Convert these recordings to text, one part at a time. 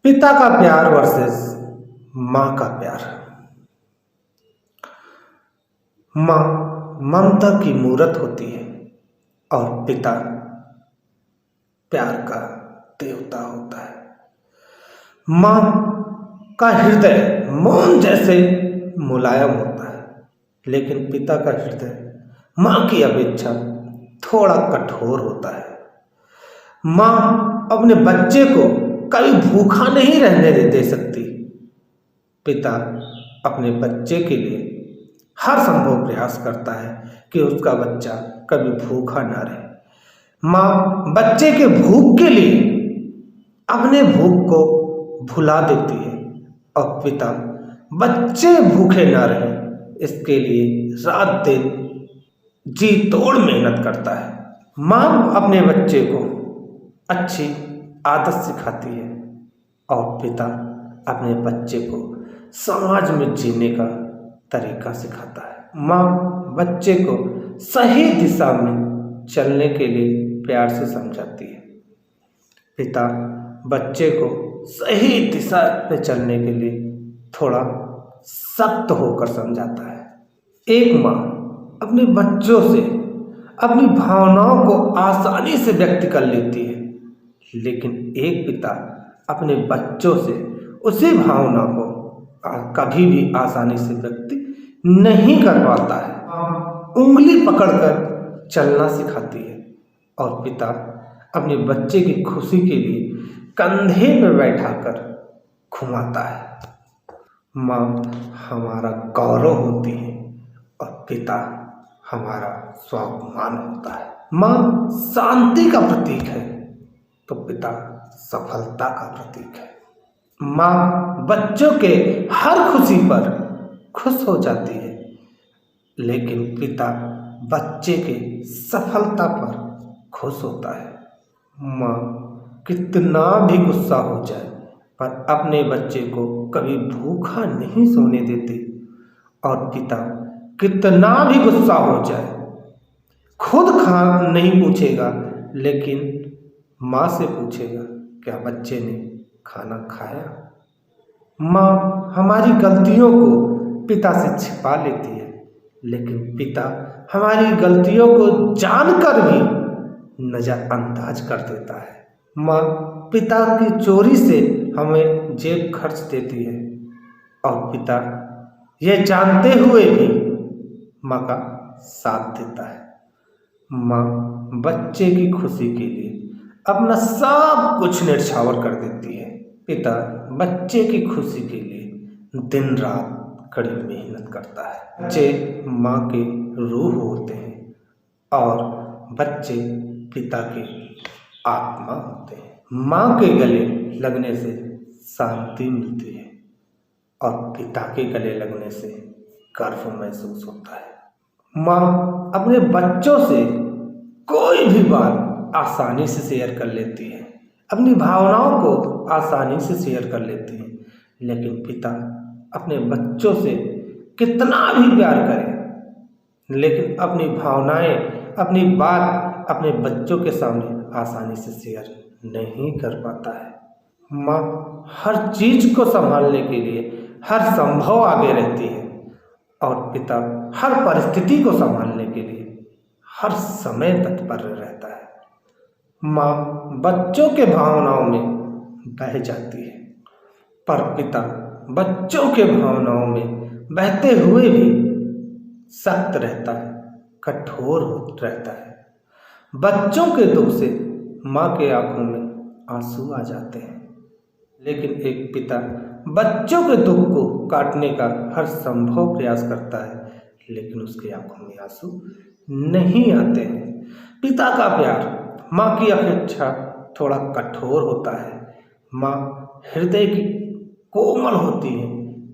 पिता का प्यार वर्सेस माँ का प्यार। माँ ममता की मूरत होती है और पिता प्यार का देवता होता है। माँ का हृदय मोम जैसे मुलायम होता है, लेकिन पिता का हृदय माँ की अपेक्षा थोड़ा कठोर होता है। माँ अपने बच्चे को कभी भूखा नहीं रहने दे सकती। पिता अपने बच्चे के लिए हर संभव प्रयास करता है कि उसका बच्चा कभी भूखा ना रहे। माँ बच्चे के भूख के लिए अपने भूख को भुला देती है और पिता बच्चे भूखे ना रहे इसके लिए रात दिन जी तोड़ मेहनत करता है। माँ अपने बच्चे को अच्छी आदत सिखाती है और पिता अपने बच्चे को समाज में जीने का तरीका सिखाता है। माँ बच्चे को सही दिशा में चलने के लिए प्यार से समझाती है। पिता बच्चे को सही दिशा पे चलने के लिए थोड़ा सख्त होकर समझाता है। एक माँ अपने बच्चों से अपनी भावनाओं को आसानी से व्यक्त कर लेती है, लेकिन एक पिता अपने बच्चों से उसी भावना को कभी भी आसानी से व्यक्त नहीं कर पाता है। उंगली पकड़कर चलना सिखाती है और पिता अपने बच्चे की खुशी के लिए कंधे पर बैठाकर घुमाता है। माँ हमारा गौरव होती है और पिता हमारा स्वाभिमान होता है। माँ शांति का प्रतीक है तो पिता सफलता का प्रतीक है। माँ बच्चों के हर खुशी पर खुश हो जाती है, लेकिन पिता बच्चे के सफलता पर खुश होता है। माँ कितना भी गुस्सा हो जाए पर अपने बच्चे को कभी भूखा नहीं सोने देती और पिता कितना भी गुस्सा हो जाए खुद खा नहीं पूछेगा, लेकिन माँ से पूछेगा क्या बच्चे ने खाना खाया। माँ हमारी गलतियों को पिता से छिपा लेती है, लेकिन पिता हमारी गलतियों को जानकर भी नजरअंदाज कर देता है। माँ पिता की चोरी से हमें जेब खर्च देती है और पिता यह जानते हुए भी माँ का साथ देता है। माँ बच्चे की खुशी के लिए अपना सब कुछ न्यौछावर कर देती है। पिता बच्चे की खुशी के लिए दिन रात कड़ी मेहनत करता है। बच्चे माँ के रूह होते हैं और बच्चे पिता की आत्मा होते हैं। माँ के गले लगने से शांति मिलती है और पिता के गले लगने से गर्व महसूस होता है। माँ अपने बच्चों से कोई भी बात आसानी से शेयर कर लेती है, अपनी भावनाओं को आसानी से शेयर कर लेती है, लेकिन पिता अपने बच्चों से कितना भी प्यार करे लेकिन अपनी भावनाएं अपनी बात अपने बच्चों के सामने आसानी से शेयर नहीं कर पाता है। माँ हर चीज को संभालने के लिए हर संभव आगे रहती है और पिता हर परिस्थिति को संभालने के लिए हर समय तत्पर रहता है। माँ बच्चों के भावनाओं में बह जाती है पर पिता बच्चों के भावनाओं में बहते हुए भी सख्त रहता है, कठोर रहता है। बच्चों के दुख से माँ के आंखों में आंसू आ जाते हैं, लेकिन एक पिता बच्चों के दुख को काटने का हर संभव प्रयास करता है, लेकिन उसकी आंखों में आंसू नहीं आते हैं। पिता का प्यार माँ की अपेक्षा थोड़ा कठोर होता है। माँ हृदय की कोमल होती है,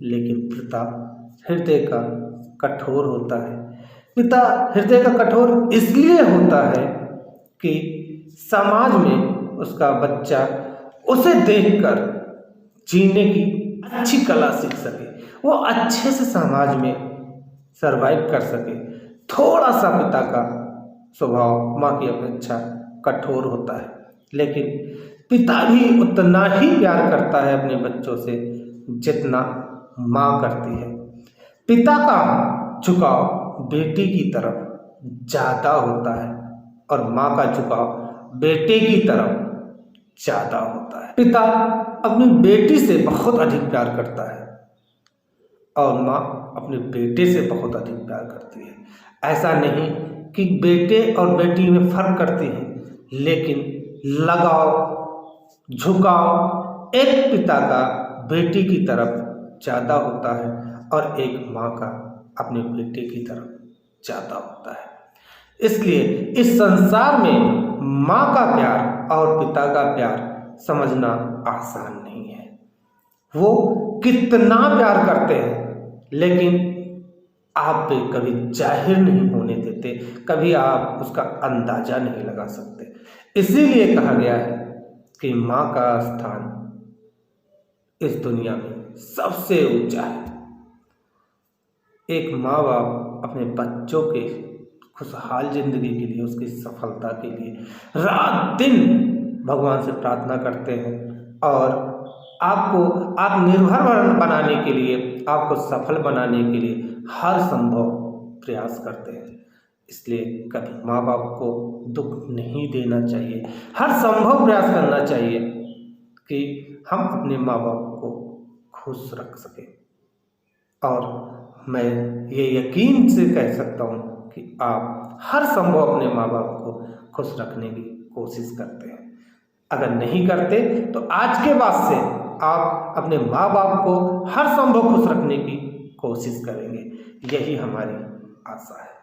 लेकिन पिता हृदय का कठोर होता है। पिता हृदय का कठोर इसलिए होता है कि समाज में उसका बच्चा उसे देखकर जीने की अच्छी कला सीख सके, वो अच्छे से समाज में सरवाइव कर सके। थोड़ा सा पिता का स्वभाव माँ की अपेक्षा कठोर होता है, लेकिन पिता भी उतना ही प्यार करता है अपने बच्चों से जितना माँ करती है। पिता का झुकाव बेटी की तरफ ज़्यादा होता है और माँ का झुकाव बेटे की तरफ ज़्यादा होता है। पिता अपनी बेटी से बहुत अधिक प्यार करता है और माँ अपने बेटे से बहुत अधिक प्यार करती है। ऐसा नहीं कि बेटे और बेटी में फर्क करती है, लेकिन लगाव, झुकाव एक पिता का बेटी की तरफ ज़्यादा होता है और एक माँ का अपने बेटे की तरफ ज़्यादा होता है। इसलिए इस संसार में माँ का प्यार और पिता का प्यार समझना आसान नहीं है। वो कितना प्यार करते हैं, लेकिन आप पे कभी जाहिर नहीं होने देते, कभी आप उसका अंदाजा नहीं लगा सकते। इसीलिए कहा गया है कि माँ का स्थान इस दुनिया में सबसे ऊंचा है। एक माँ बाप अपने बच्चों के खुशहाल जिंदगी के लिए, उसकी सफलता के लिए रात दिन भगवान से प्रार्थना करते हैं और आपको आत्मनिर्भर बनाने के लिए, आपको सफल बनाने के लिए हर संभव प्रयास करते हैं। इसलिए कभी माँ बाप को दुख नहीं देना चाहिए, हर संभव प्रयास करना चाहिए कि हम अपने माँ बाप को खुश रख सकें। और मैं ये यकीन से कह सकता हूँ कि आप हर संभव अपने माँ बाप को खुश रखने की कोशिश करते हैं। अगर नहीं करते तो आज के बाद से आप अपने माँ बाप को हर संभव खुश रखने की कोशिश करेंगे, यही हमारी आशा है।